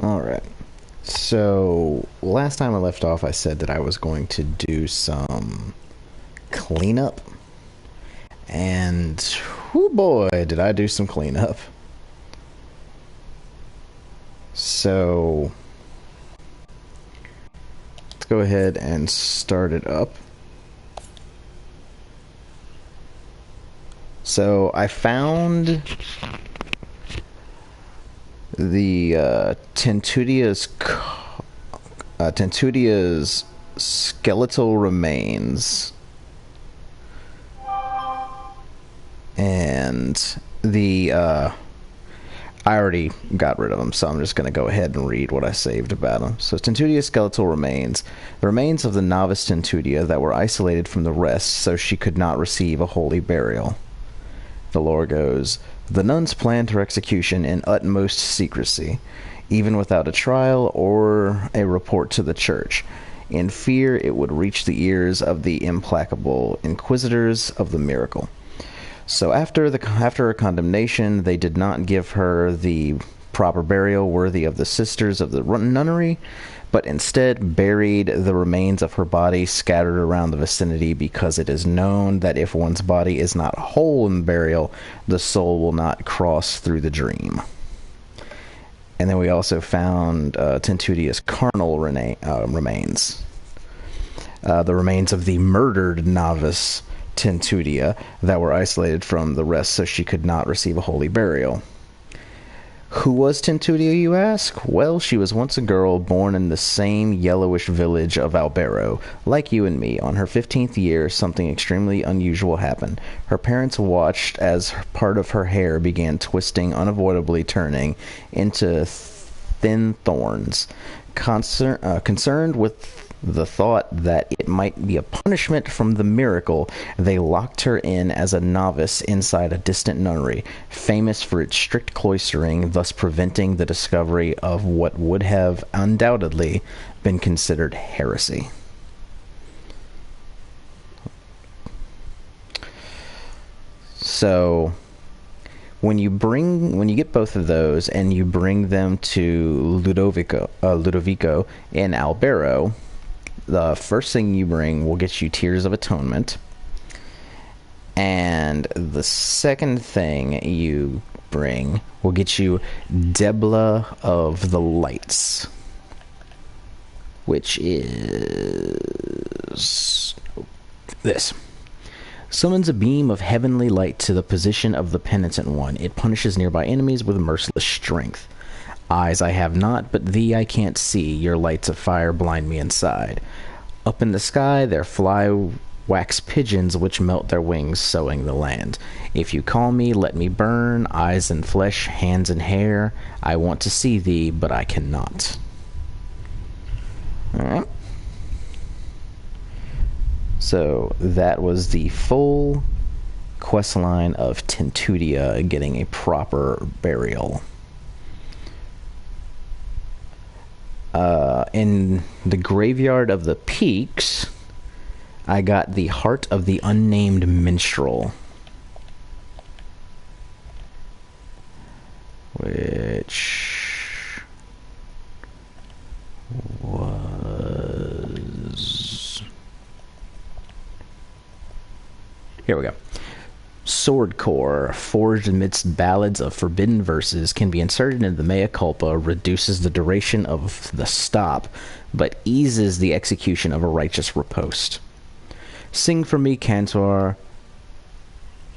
Alright. So, last time I left off, I said that I was going to do some cleanup. And, oh boy, did I do some cleanup. So, let's go ahead and start it up. So, I found the Tentudia's skeletal remains, and I already got rid of them, so I'm just going to go ahead and read what I saved about them. So, Tentudia's skeletal remains. The remains of the novice Tentudia that were isolated from the rest so she could not receive a holy burial. The lore goes, the nuns planned her execution in utmost secrecy, even without a trial or a report to the church, in fear it would reach the ears of the implacable inquisitors of the miracle. So after her condemnation, they did not give her the proper burial worthy of the sisters of the nunnery, but instead buried the remains of her body scattered around the vicinity, because it is known that if one's body is not whole in burial, the soul will not cross through the dream. And then we also found Tentudia's carnal remains. The remains of the murdered novice Tentudia that were isolated from the rest so she could not receive a holy burial. Who was Tentudia, you ask? Well, she was once a girl born in the same yellowish village of Albero. Like you and me, on her 15th year, something extremely unusual happened. Her parents watched as part of her hair began twisting, unavoidably turning into thin thorns. Concerned with the thought that it might be a punishment from the miracle, they locked her in as a novice inside a distant nunnery, famous for its strict cloistering, thus preventing the discovery of what would have undoubtedly been considered heresy. So, when you get both of those and you bring them to Ludovico in Albero, the first thing you bring will get you Tears of Atonement. And the second thing you bring will get you Debla of the Lights, which is this. Summons a beam of heavenly light to the position of the penitent one. It punishes nearby enemies with merciless strength. Eyes I have not, but thee I can't see. Your lights of fire blind me inside. Up in the sky there fly wax pigeons which melt their wings, sowing the land. If you call me, let me burn. Eyes and flesh, hands and hair. I want to see thee, but I cannot. Alright. So that was the full quest line of Tentudia getting a proper burial. In the Graveyard of the Peaks, I got the Heart of the Unnamed Minstrel, which was... Here we go. Sword core, forged amidst ballads of forbidden verses, can be inserted into the mea culpa, reduces the duration of the stop, but eases the execution of a righteous riposte. Sing for me, Cantor.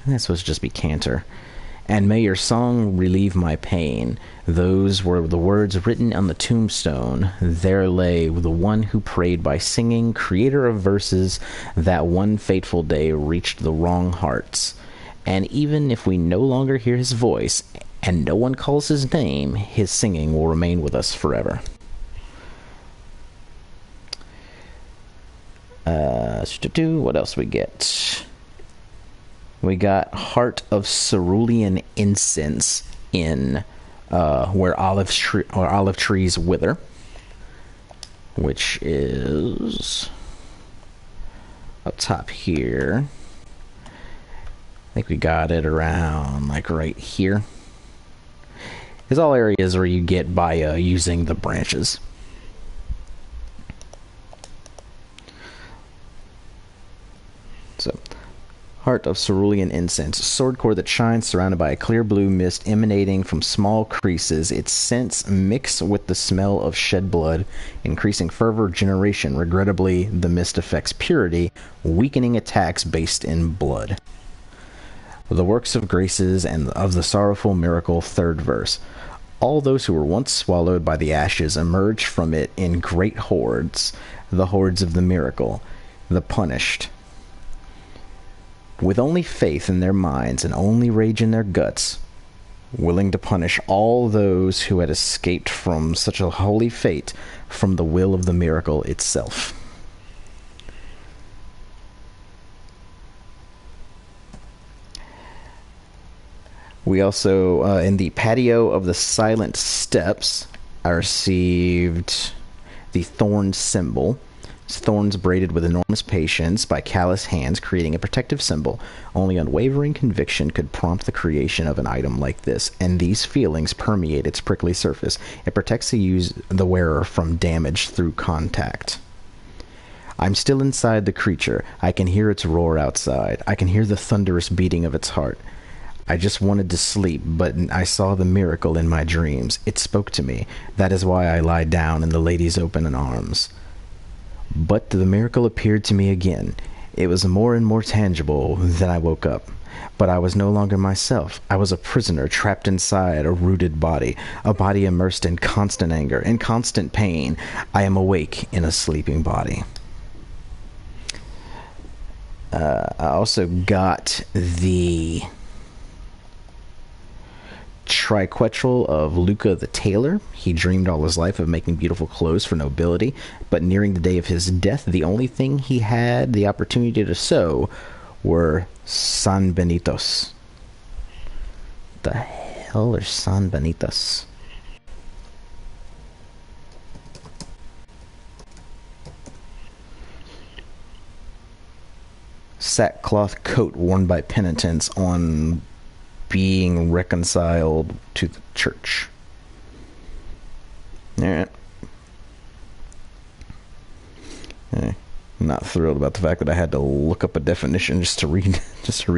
That's supposed to just be Cantor. And may your song relieve my pain. Those were the words written on the tombstone. There lay the one who prayed by singing, creator of verses, that one fateful day reached the wrong hearts. And even if we no longer hear his voice, and no one calls his name, his singing will remain with us forever. What else we get? We got Heart of Cerulean Incense in where olive trees wither, which is up top here. I think we got it around like right here. Because all areas where you get by using the branches. So, heart of cerulean incense, sword core that shines surrounded by a clear blue mist emanating from small creases. Its scents mix with the smell of shed blood, increasing fervor generation. Regrettably, the mist affects purity, weakening attacks based in blood. The works of graces and of the sorrowful miracle, third verse. All those who were once swallowed by the ashes emerge from it in great hordes, the hordes of the miracle, the punished. With only faith in their minds and only rage in their guts, willing to punish all those who had escaped from such a holy fate from the will of the miracle itself. We also, in the patio of the silent steps, I received the thorn symbol. Thorns braided with enormous patience by callous hands, creating a protective symbol. Only unwavering conviction could prompt the creation of an item like this, and these feelings permeate its prickly surface. It protects the wearer from damage through contact. I'm still inside the creature. I can hear its roar outside. I can hear the thunderous beating of its heart. I just wanted to sleep, but I saw the miracle in my dreams. It spoke to me. That is why I lie down in the lady's open arms. But the miracle appeared to me again. It was more and more tangible. Then I woke up. But I was no longer myself. I was a prisoner trapped inside a rooted body, a body immersed in constant anger, in constant pain. I am awake in a sleeping body. I also got the triquetral of Luca the tailor. He dreamed all his life of making beautiful clothes for nobility, but nearing the day of his death, the only thing he had the opportunity to sew were San Benitos. The hell are San Benitos? Sackcloth coat worn by penitents on being reconciled to the church. Alright. I'm not thrilled about the fact that I had to look up a definition just to read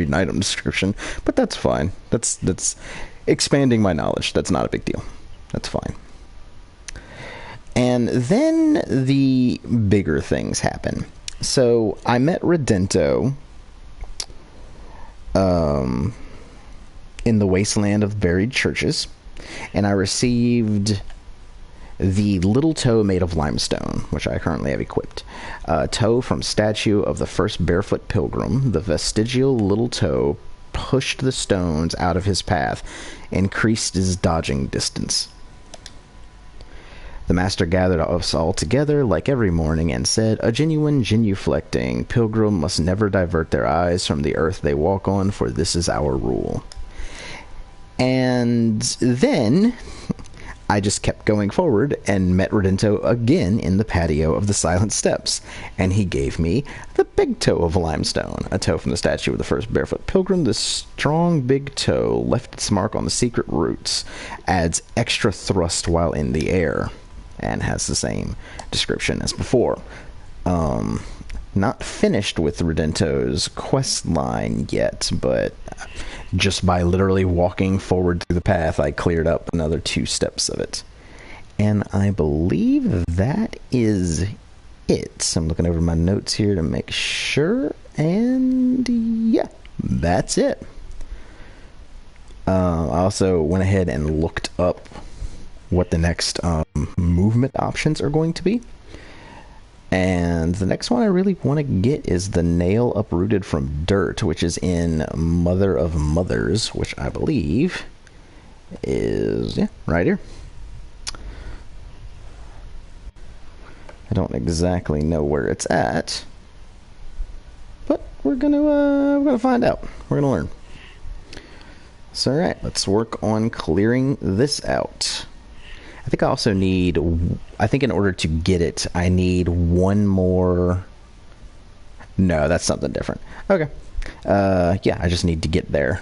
an item description, but that's fine. That's expanding my knowledge. That's not a big deal. That's fine. And then the bigger things happen. So I met Redento in the wasteland of buried churches, and I received the little toe made of limestone, which I currently have equipped. Toe from statue of the first barefoot pilgrim. The vestigial little toe pushed the stones out of his path, increased his dodging distance. The master gathered us all together like every morning and said, "A genuine genuflecting pilgrim must never divert their eyes from the earth they walk on, for this is our rule." And then I just kept going forward and met Redento again in the patio of the silent steps, and he gave me the big toe of limestone, a toe from the statue of the first barefoot pilgrim. The strong big toe left its mark on the secret roots, adds extra thrust while in the air, and has the same description as before. Not finished with Redento's quest line yet, but just by literally walking forward through the path, I cleared up another 2 steps of it. And I believe that is it. I'm looking over my notes here to make sure, and yeah, that's it. I also went ahead and looked up what the next movement options are going to be. And the next one I really want to get is the nail uprooted from dirt, which is in Mother of Mothers, which I believe is, yeah, right here. I don't exactly know where it's at, but we're gonna find out. We're gonna learn. So, all right, let's work on clearing this out. I think I also need, I think in order to get it, I need one more. No, that's something different. Okay. Yeah, I just need to get there.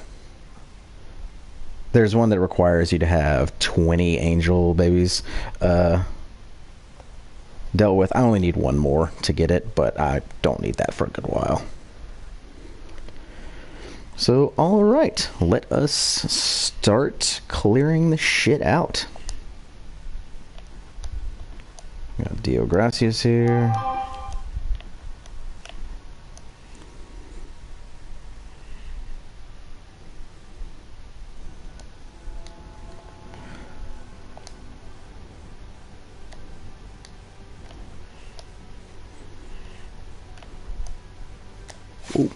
There's one that requires you to have 20 angel babies dealt with. I only need one more to get it, but I don't need that for a good while. So, alright, let us start clearing the shit out. Got Dio Gracias here. Ooh.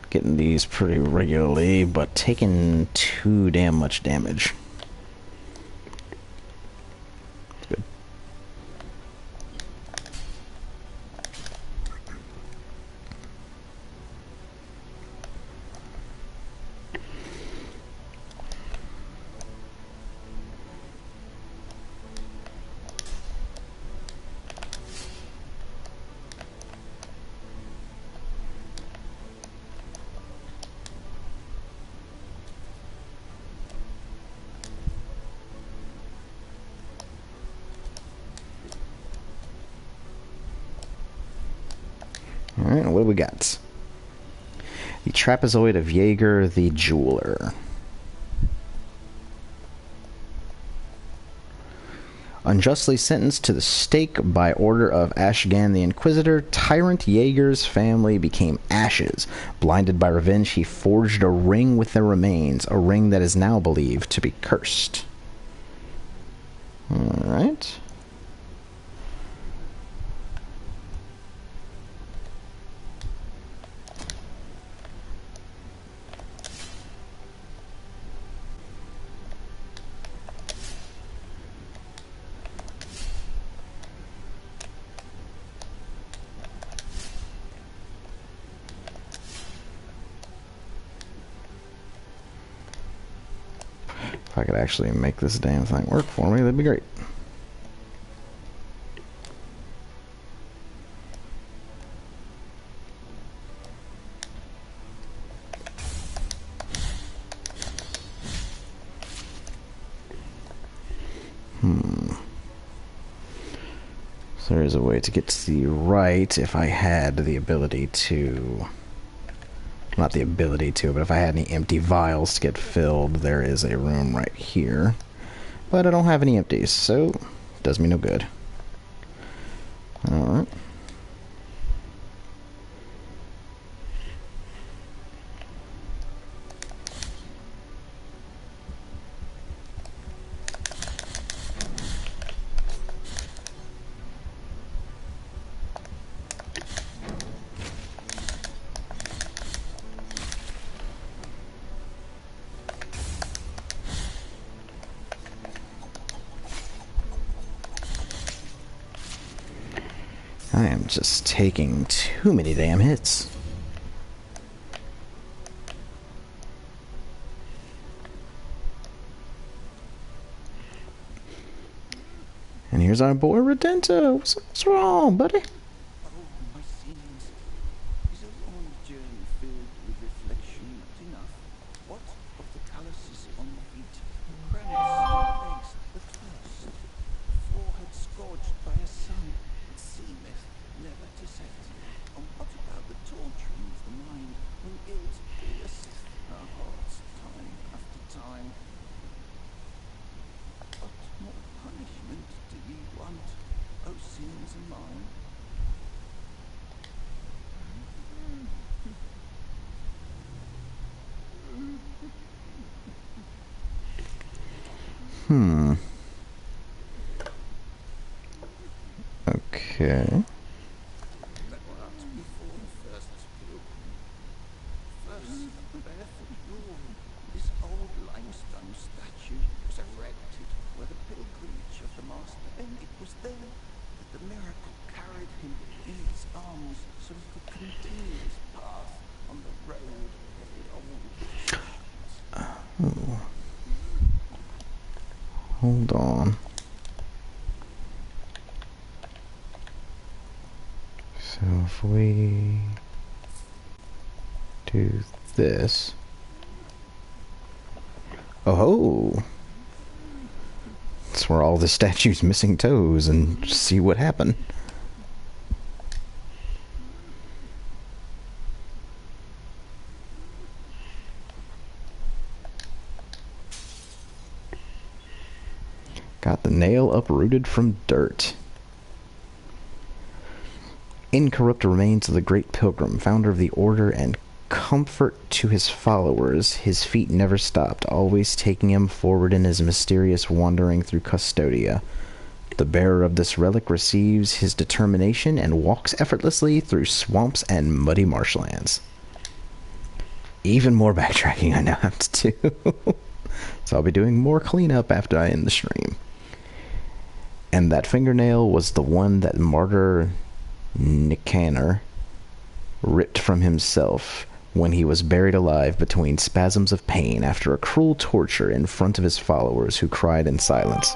Getting these pretty regularly, but taking too damn much damage. Good. Alright, what do we got? The Trapezoid of Jaeger the Jeweler. Unjustly sentenced to the stake by order of Ashgan the Inquisitor, Tyrant Jaeger's family became ashes. Blinded by revenge, he forged a ring with their remains, a ring that is now believed to be cursed. Alright. If I could actually make this damn thing work for me, that'd be great. So there is a way to get to the right if I had the ability to... Not the ability to, but if I had any empty vials to get filled, there is a room right here. But I don't have any empties, so it does me no good. Alright. I am just taking too many damn hits. And here's our boy Redento. What's wrong, buddy? Okay. This old limestone statue was erected where the pilgrimage of the Master, and it was there that the miracle carried him in its arms so he could continue his path on the road of the old ancients. Oh. Hold on. So if we do this... Oh! That's where all the statue's missing toes and see what happened. Got the nail uprooted from dirt. Incorrupt remains of the great pilgrim, founder of the order and comfort to his followers. His feet never stopped, always taking him forward in his mysterious wandering through Custodia. The bearer of this relic receives his determination and walks effortlessly through swamps and muddy marshlands. Even more backtracking I now have to do. So I'll be doing more cleanup after I end the stream. And that fingernail was the one that martyr Nicanor ripped from himself when he was buried alive between spasms of pain after a cruel torture in front of his followers who cried in silence.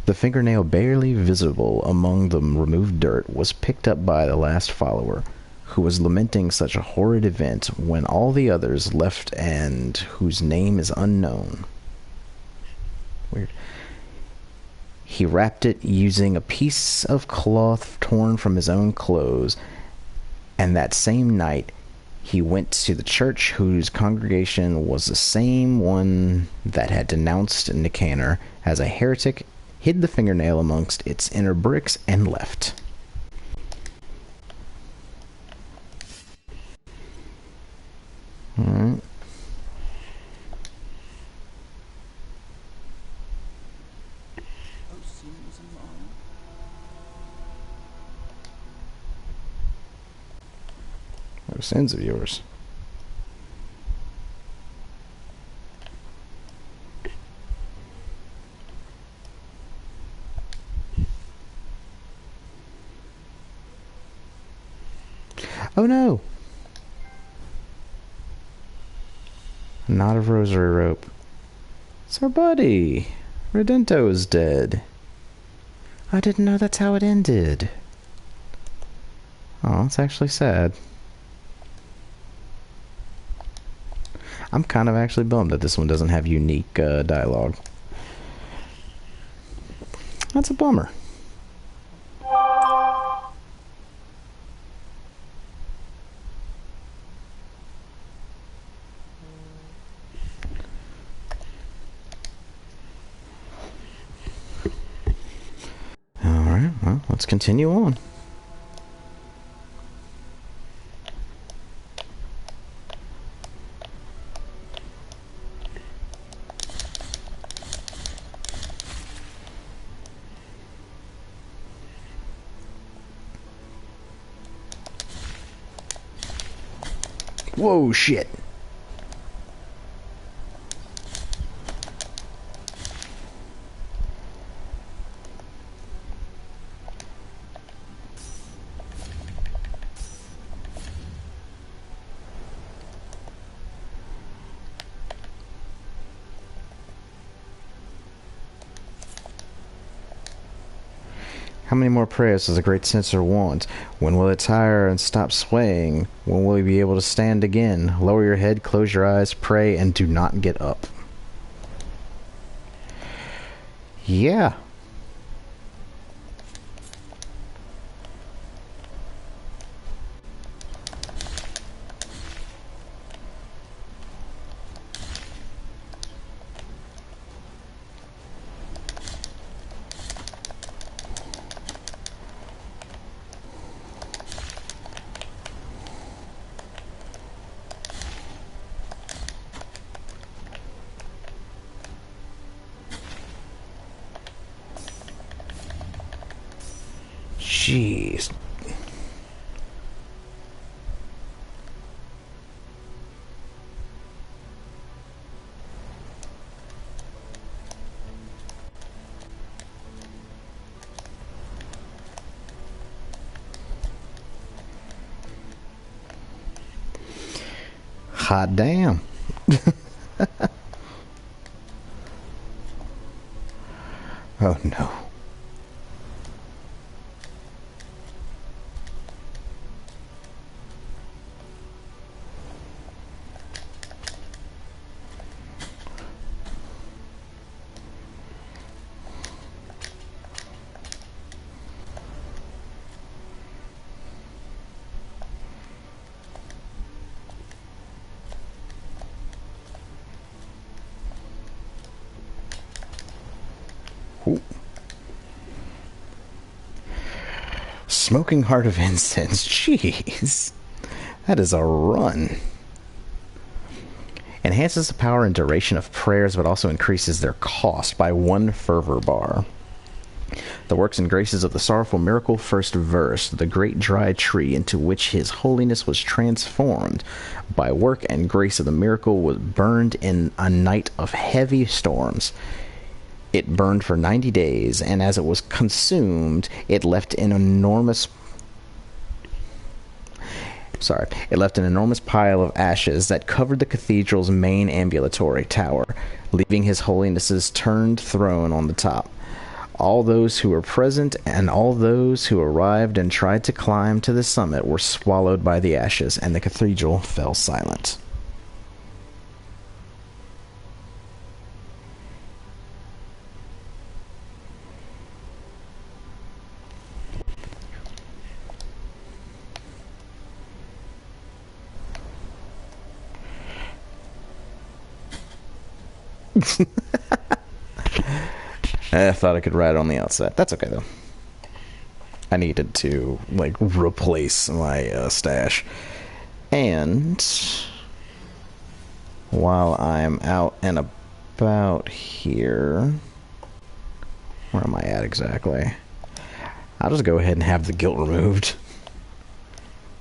The fingernail, barely visible among the removed dirt, was picked up by the last follower, who was lamenting such a horrid event when all the others left and whose name is unknown. Weird. He wrapped it using a piece of cloth torn from his own clothes, and that same night he went to the church whose congregation was the same one that had denounced Nicanor as a heretic, hid the fingernail amongst its inner bricks, and left. Alright. Those sins of yours. Oh no! Knot of rosary rope. It's our buddy! Redento is dead. I didn't know that's how it ended. Oh, it's actually sad. I'm kind of actually bummed that this one doesn't have unique dialogue. That's a bummer. Alright, well, let's continue on. Whoa, shit. How many more prayers does a great censor want? When will it tire and stop swaying? When will you be able to stand again? Lower your head, close your eyes, pray, and do not get up. Yeah. Jeez. Hot damn. Oh no. Ooh. Smoking Heart of Incense. Jeez. That is a run. Enhances the power and duration of prayers, but also increases their cost by 1 fervor bar. The works and graces of the sorrowful miracle, first verse. The great dry tree into which his holiness was transformed by work and grace of the miracle was burned in a night of heavy storms. It burned for 90 days, and as it was consumed, it left an enormous pile of ashes that covered the cathedral's main ambulatory tower, leaving His Holiness's turned throne on the top. All those who were present and all those who arrived and tried to climb to the summit were swallowed by the ashes, and the cathedral fell silent. I thought I could ride on the outside. That's okay, though. I needed to, like, replace my stash. And while I'm out and about here... Where am I at exactly? I'll just go ahead and have the guilt removed.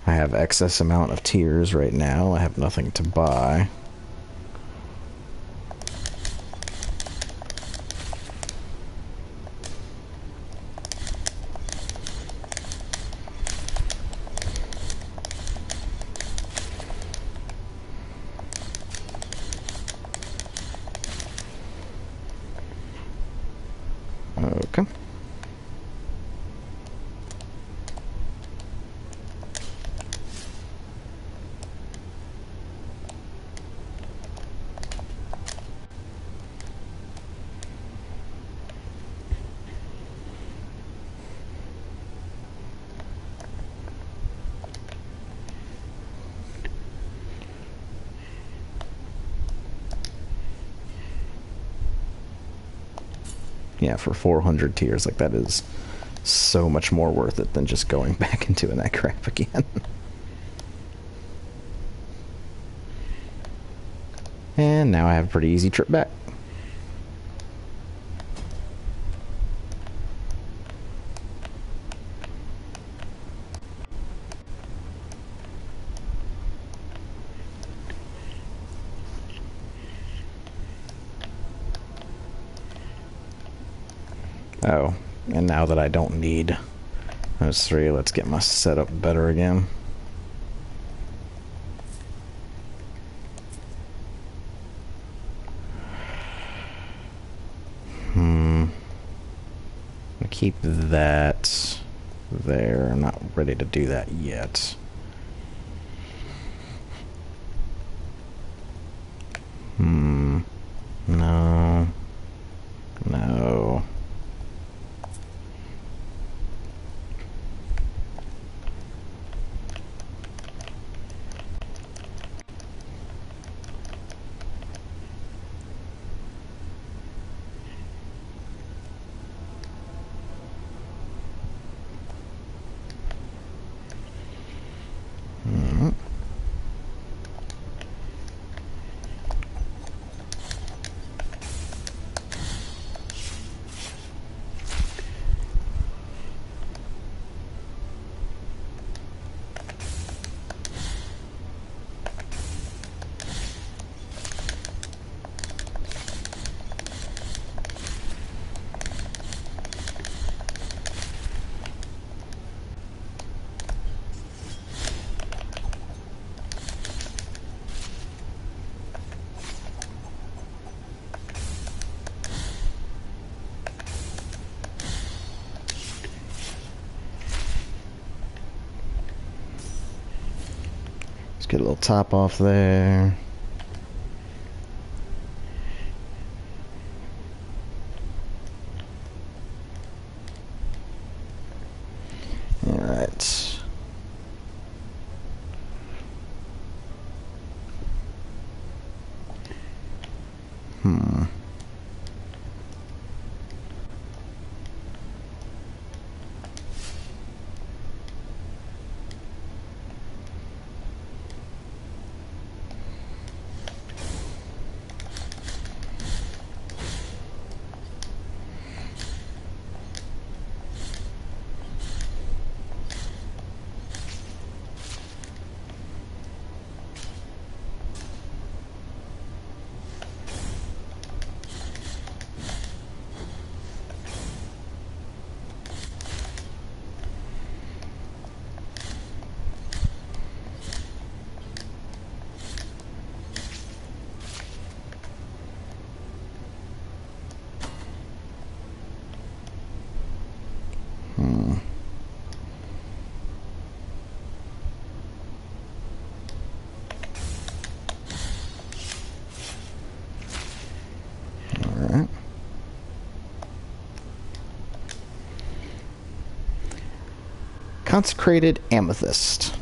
I have excess amount of tears right now. I have nothing to buy. Okay. Yeah, for 400 tears, like, that is so much more worth it than just going back and doing that crap again. And now I have a pretty easy trip back. Oh, and now that I don't need those 3, let's get my setup better again. I'll keep that there. I'm not ready to do that yet. No. No. Get a little top off there. Alright. Hmm. Alright. Consecrated Amethyst.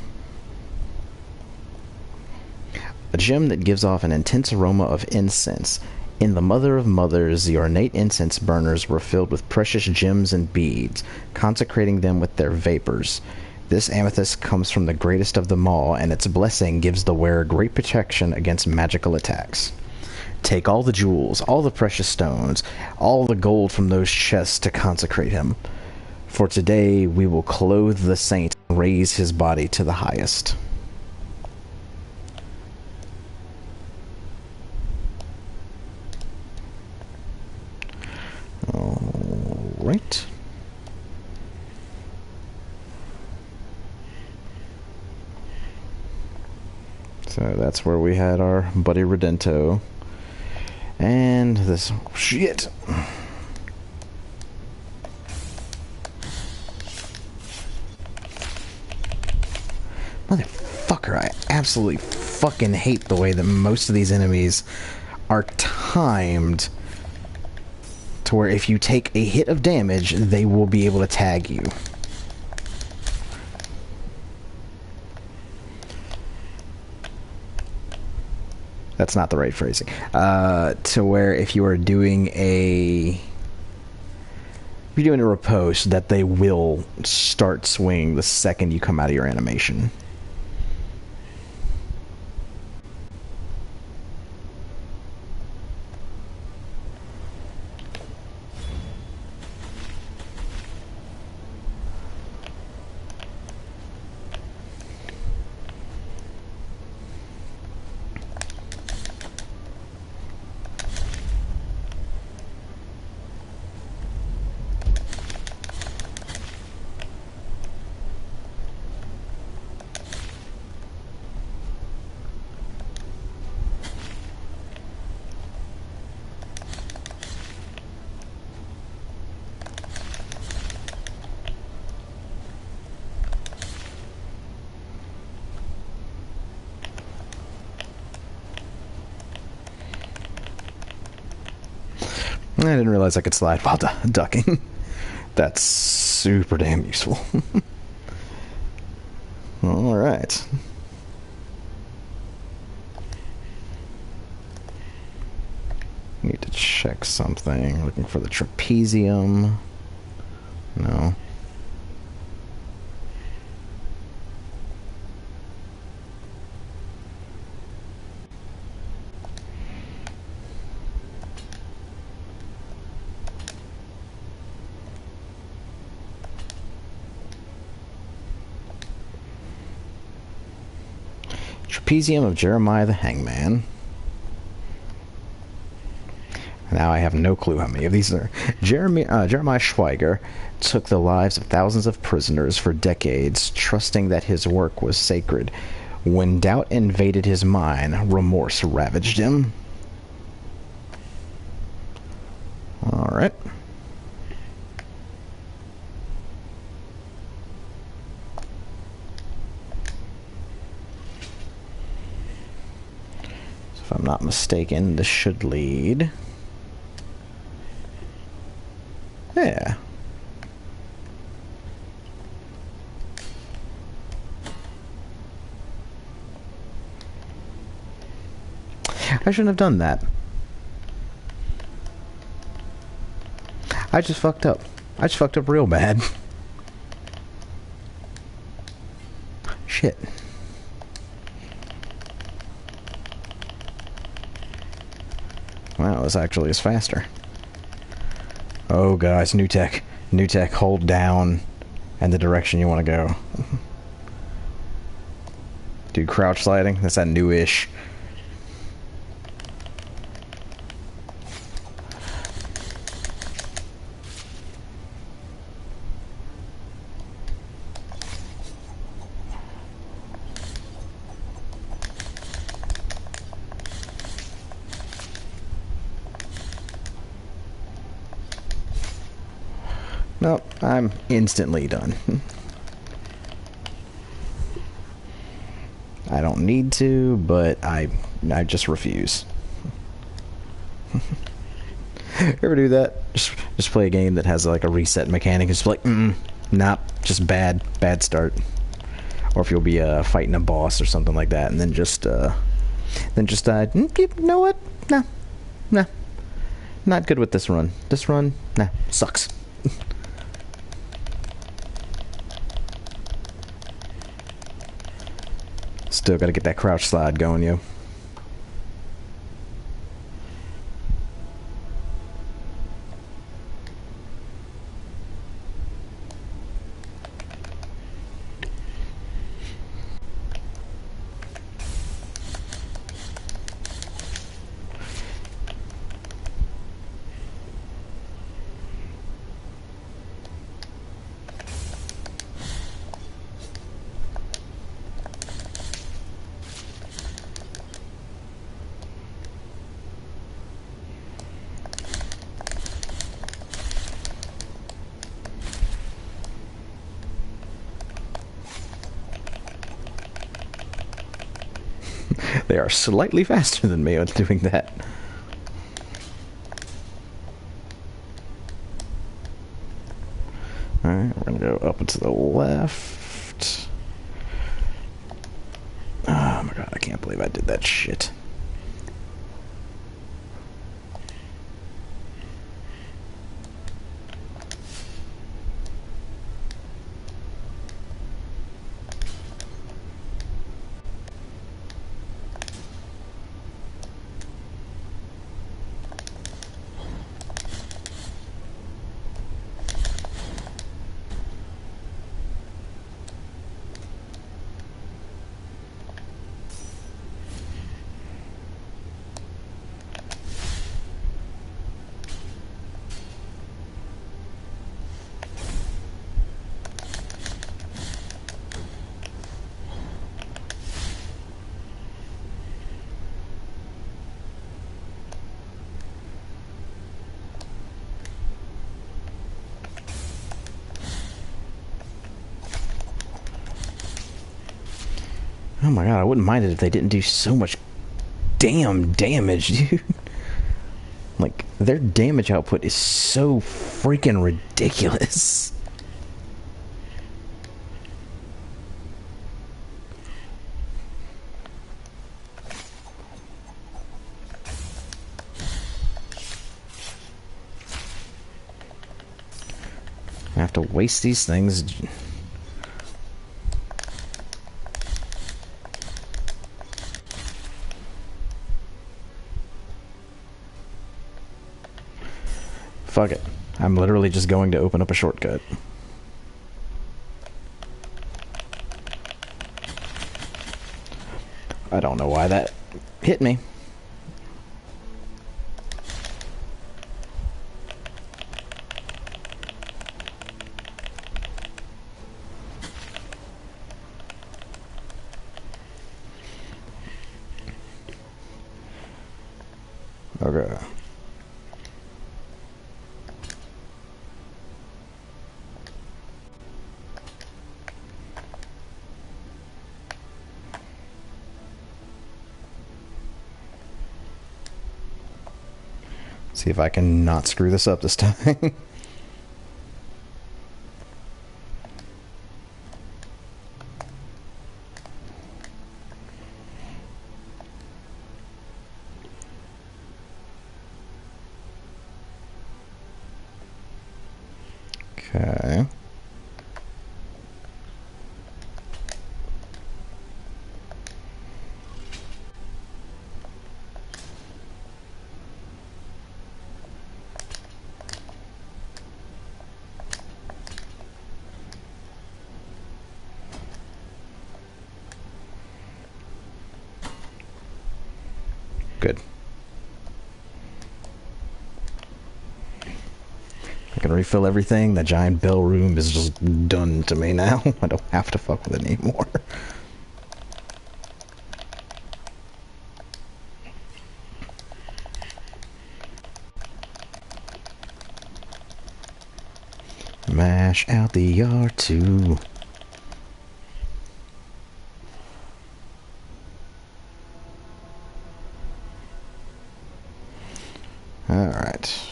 A gem that gives off an intense aroma of incense. In the Mother of Mothers, the ornate incense burners were filled with precious gems and beads, consecrating them with their vapors. This amethyst comes from the greatest of them all, and its blessing gives the wearer great protection against magical attacks. Take all the jewels, all the precious stones, all the gold from those chests to consecrate him. For today we will clothe the saint and raise his body to the highest. Alright. So that's where we had our buddy Redento. And this shit. Motherfucker, I absolutely fucking hate the way that most of these enemies are timed to where if you take a hit of damage, they will be able to tag you. That's not the right phrasing. To where if you are doing a riposte, that they will start swinging the second you come out of your animation. I didn't realize I could slide while ducking. That's super damn useful. Alright. Need to check something. Looking for the trapezium. No. Trapezium of Jeremiah the Hangman. Now I have no clue how many of these are. Jeremiah Schweiger took the lives of thousands of prisoners for decades, trusting that his work was sacred. When doubt invaded his mind, remorse ravaged him. Alright. If I'm not mistaken, this should lead... Yeah. I shouldn't have done that. I just fucked up. I just fucked up real bad. Shit. Wow, this actually is faster. Oh, guys, new tech. New tech, hold down and the direction you want to go. Dude, crouch sliding? That's that new-ish. Nope, I'm instantly done. I don't need to, but I just refuse. Ever do that? Just play a game that has like a reset mechanic and just be like, nah, just bad start. Or if you'll be fighting a boss or something like that, and then just you know what? Nah, not good with this run. This run, nah, sucks. Still gotta get that crouch slide going, yo. They are slightly faster than me at doing that. Alright, we're gonna go up and to the left. Oh my god, I can't believe I did that shit. Oh my god, I wouldn't mind it if they didn't do so much damn damage, dude. Like, their damage output is so freaking ridiculous. I have to waste these things. Fuck it. I'm literally just going to open up a shortcut. I don't know why that hit me. Okay. See if I can not screw this up this time. Okay. Good. I can refill everything. The giant bell room is just done to me now. I don't have to fuck with it anymore. Mash out the R2. Alright.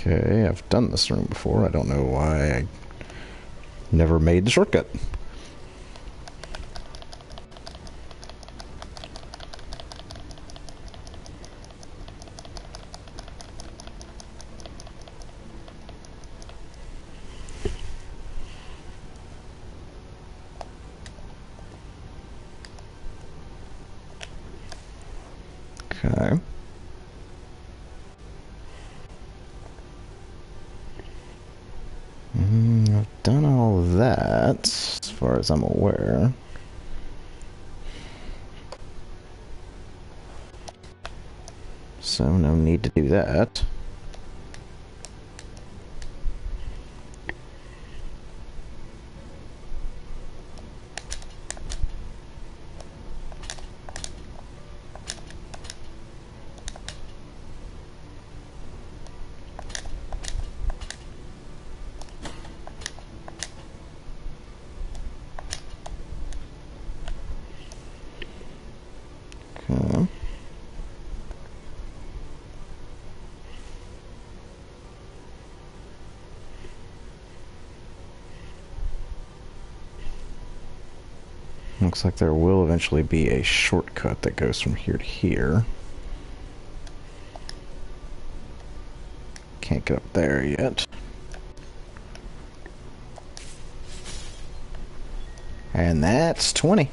Okay, I've done this room before. I don't know why I never made the shortcut. Okay. I've done all that, as far as I'm aware. So no need to do that. Okay. Looks like there will eventually be a shortcut that goes from here to here. Can't get up there yet. And that's 20.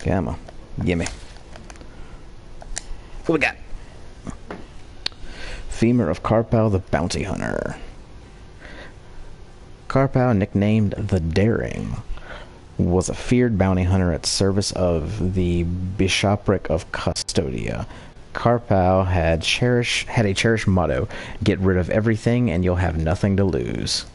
Gamma. Gimme. What we got? Femur of Karpau the Bounty Hunter. Karpau, nicknamed the Daring, was a feared bounty hunter at service of the Bishopric of Custodia. Karpau had a cherished motto: "Get rid of everything and you'll have nothing to lose."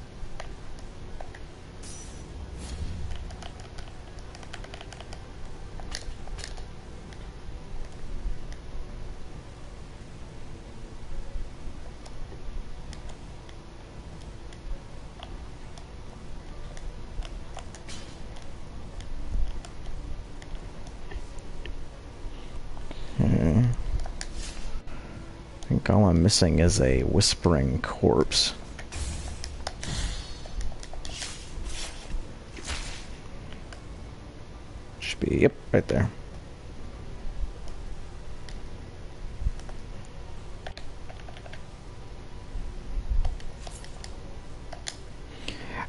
think all I'm missing is a whispering corpse. Should be, yep, right there.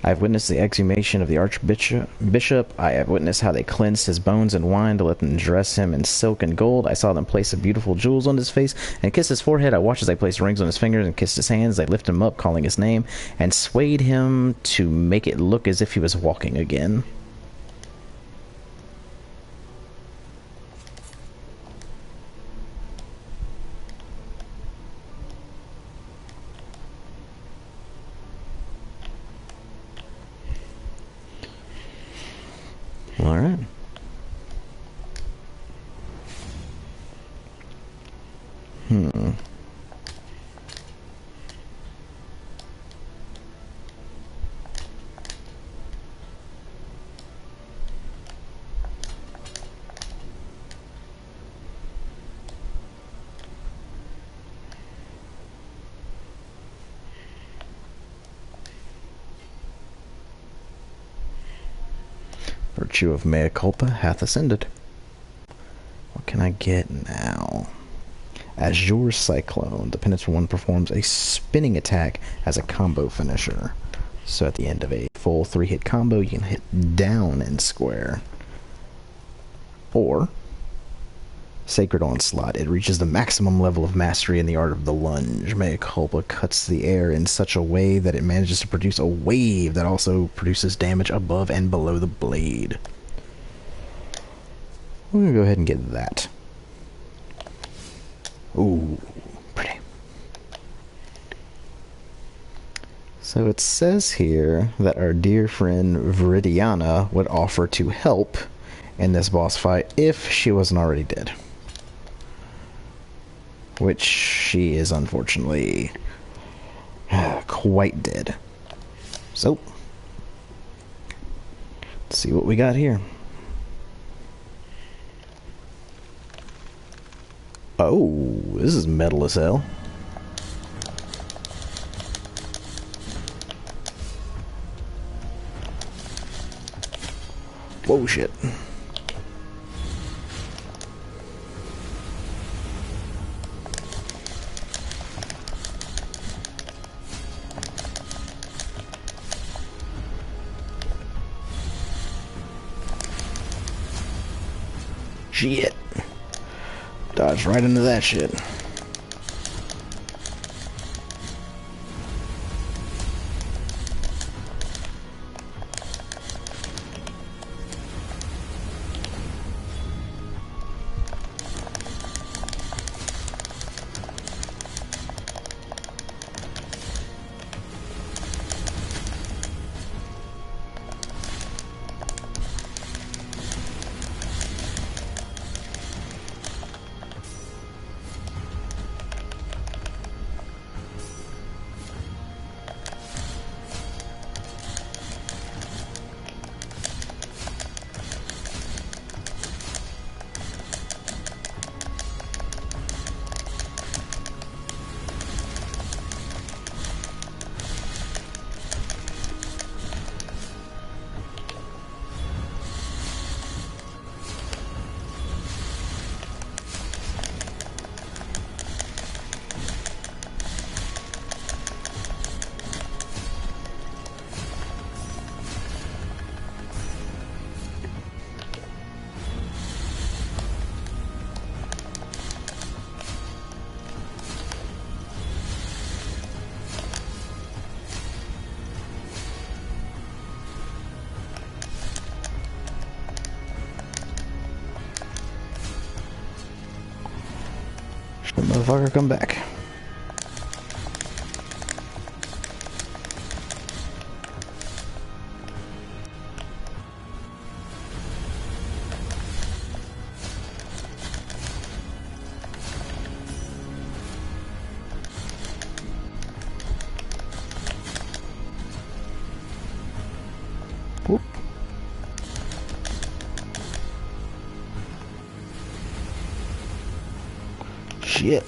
I have witnessed the exhumation of the archbishop. I have witnessed how they cleansed his bones in wine to let them dress him in silk and gold. I saw them place the beautiful jewels on his face and kiss his forehead. I watched as they placed rings on his fingers and kissed his hands. They lifted him up, calling his name, and swayed him to make it look as if he was walking again. All right. Virtue of mea culpa hath ascended. What can I get now? Azure Cyclone. The Penance 1 performs a spinning attack as a combo finisher. So at the end of a full 3-hit combo, you can hit down and square. Or Sacred Onslaught. It reaches the maximum level of mastery in the art of the lunge. Mea Culpa cuts the air in such a way that it manages to produce a wave that also produces damage above and below the blade. We're going to go ahead and get that. Ooh, pretty. So it says here that our dear friend Viridiana would offer to help in this boss fight if she wasn't already dead. Which she is unfortunately quite dead. So, let's see what we got here. Oh, this is metal as hell. Whoa, shit. Shit. Dodged right into that shit. The motherfucker come back. Whoop. Shit.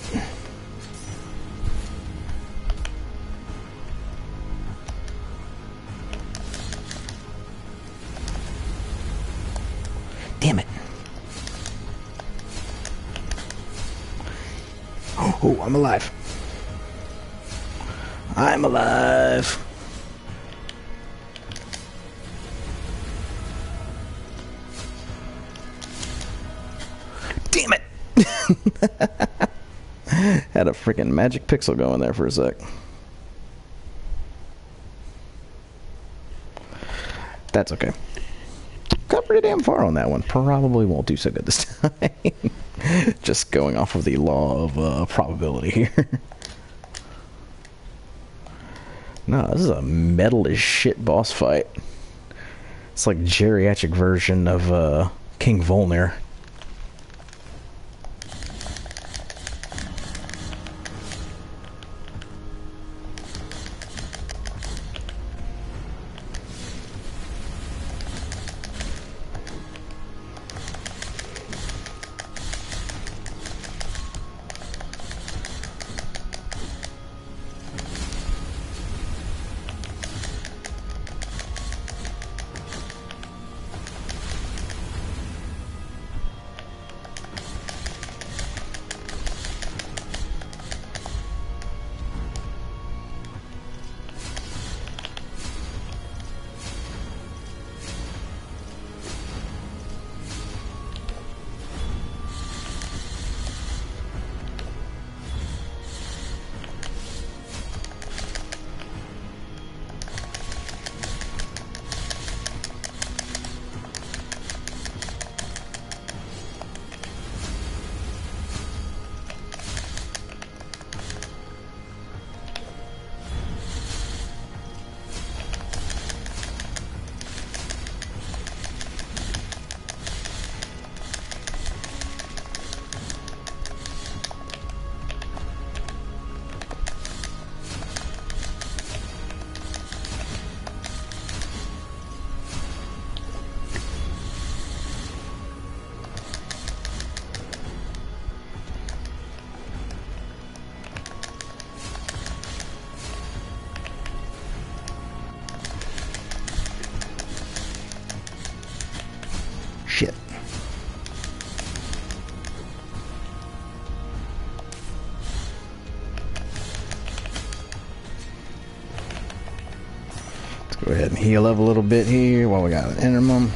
Oh, I'm alive. I'm alive. Damn it. Had a freaking magic pixel going there for a sec. That's okay. Got pretty damn far on that one. Probably won't do so good this time. Just going off of the law of probability here. No, this is a metal as shit boss fight. It's like geriatric version of King Volnir. Shit. Let's go ahead and heal up a little bit here while we got an interim.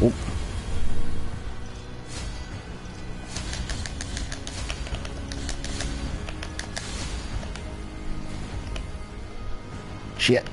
Whoop. Shit.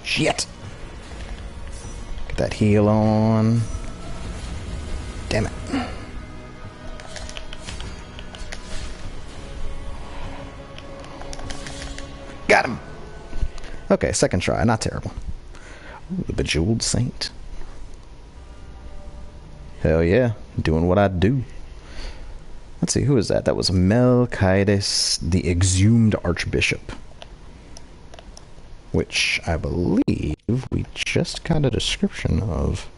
Shit. Get that heal on. Damn it. Got him. Okay, second try. Not terrible. Ooh, the Bejeweled Saint. Hell yeah. Doing what I do. Let's see, who is that? That was Melchides, the Exhumed Archbishop. Which I believe we just got a description of.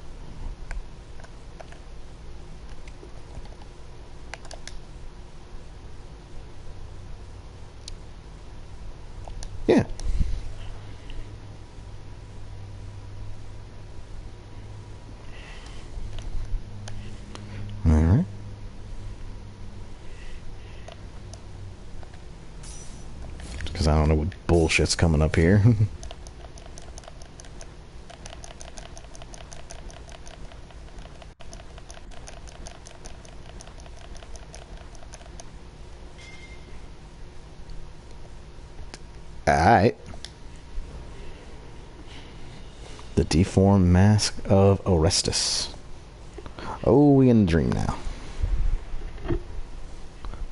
Yeah. Alright. Because I don't know what bullshit's coming up here. Alright. The deformed mask of Orestes. Oh, we in a dream now.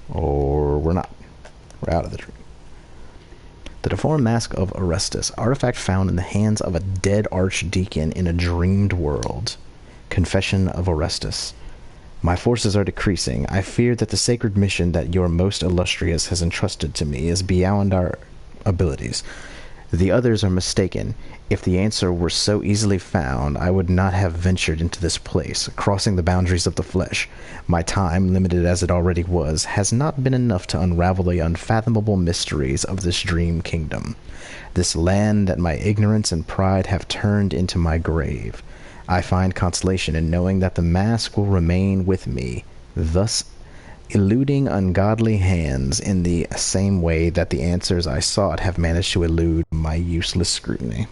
Or we're not. We're out of the dream. The deformed mask of Orestes, artifact found in the hands of a dead archdeacon in a dreamed world. Confession of Orestes. My forces are decreasing. I fear that the sacred mission that your most illustrious has entrusted to me is beyond our abilities. The others are mistaken. If the answer were so easily found, I would not have ventured into this place, crossing the boundaries of the flesh. My time, limited as it already was, has not been enough to unravel the unfathomable mysteries of this dream kingdom. This land that my ignorance and pride have turned into my grave. I find consolation in knowing that the mask will remain with me, thus eluding ungodly hands in the same way that the answers I sought have managed to elude my useless scrutiny.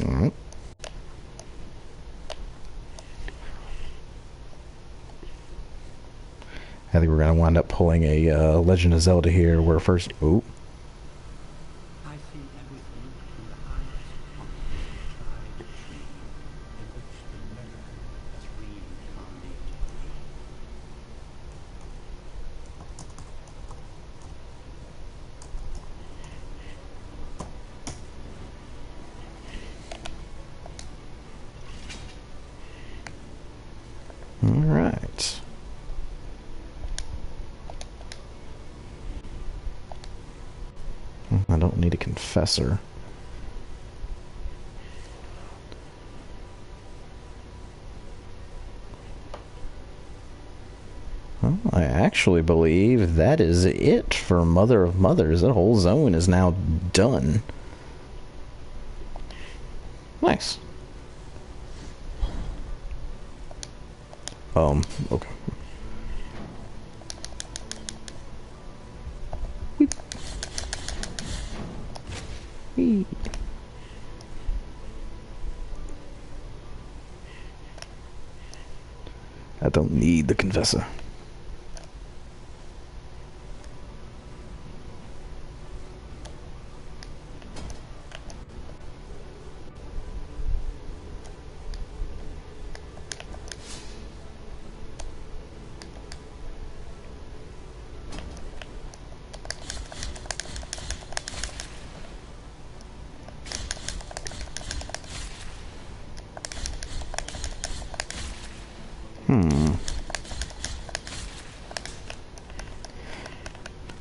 Alright. I think we're going to wind up pulling a Legend of Zelda here, where first... Ooh. I see everything through the eyes of a tried tree in which the mirror has reincarnated me. Alright. I don't need a confessor. Well, I actually believe that is it for Mother of Mothers. That whole zone is now done. Nice. Okay. Whee. I don't need the confessor.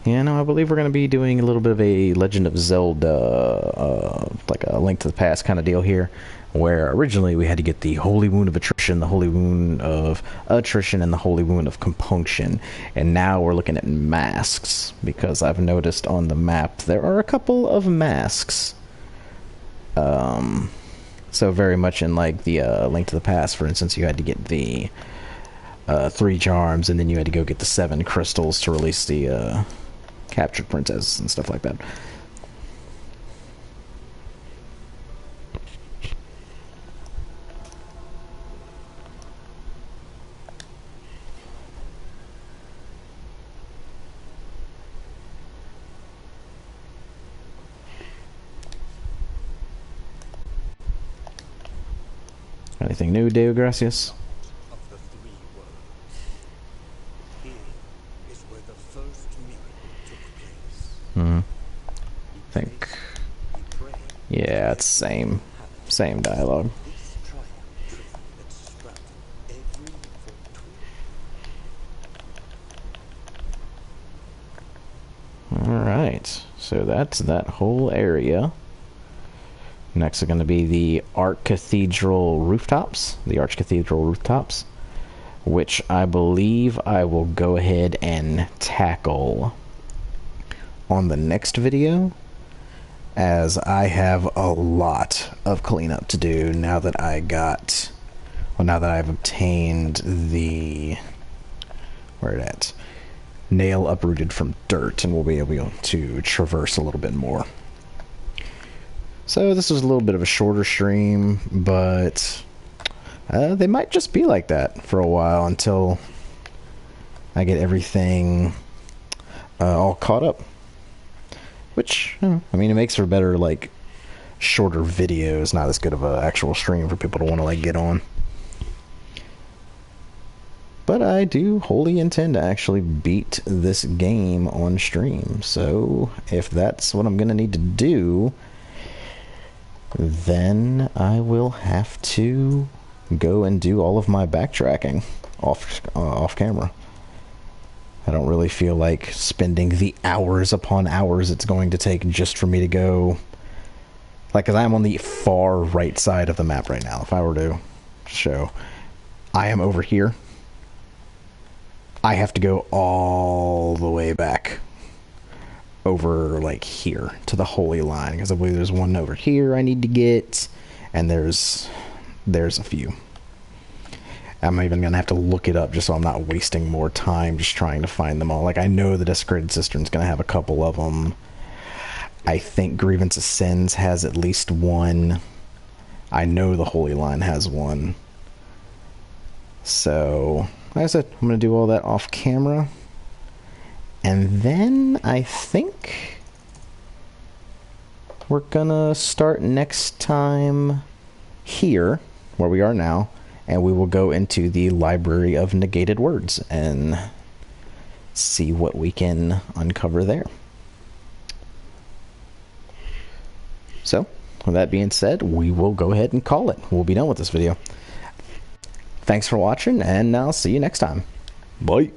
Yeah, no, I believe we're going to be doing a little bit of a Legend of Zelda, like a Link to the Past kind of deal here, where originally we had to get the Holy Wound of Attrition, the Holy Wound of Attrition, and the Holy Wound of Compunction, and now we're looking at masks, because I've noticed on the map there are a couple of masks. So very much in like the Link to the Past, for instance, you had to get the 3 charms, and then you had to go get the 7 crystals to release the captured princess and stuff like that. Anything new, Deo Gracias? Of the 3 worlds, here is where the first miracle took place. Hmm. We Think. praise, we pray, Yeah, it's same dialogue. this triumph tree that sprouted every fortune. Alright, so that's that whole area. Next is going to be the Archcathedral rooftops, which I believe I will go ahead and tackle on the next video, as I have a lot of cleanup to do now that I've obtained the, where it at? Nail uprooted from dirt, and we'll be able to traverse a little bit more. So this is a little bit of a shorter stream, but they might just be like that for a while until I get everything all caught up. Which, I mean, it makes for better, like, shorter videos, not as good of an actual stream for people to want to, like, get on. But I do wholly intend to actually beat this game on stream. So if that's what I'm going to need to do, then I will have to go and do all of my backtracking off camera. I don't really feel like spending the hours upon hours it's going to take just for me to go, like, because I'm on the far right side of the map right now. If I were to show, I am over here. I have to go all the way back over, like, here to the Holy Line, because I believe there's one over here I need to get, and there's a few. I'm even gonna have to look it up just so I'm not wasting more time just trying to find them all. Like, I know the Desecrated Cistern's gonna have a couple of them. I think Grievance of Sins has at least one. I know the Holy Line has one. So, like I said, I'm going to do all that off camera. And then I think we're going to start next time here, where we are now, and we will go into the Library of Negated Words and see what we can uncover there. So, with that being said, we will go ahead and call it. We'll be done with this video. Thanks for watching, and I'll see you next time. Bye.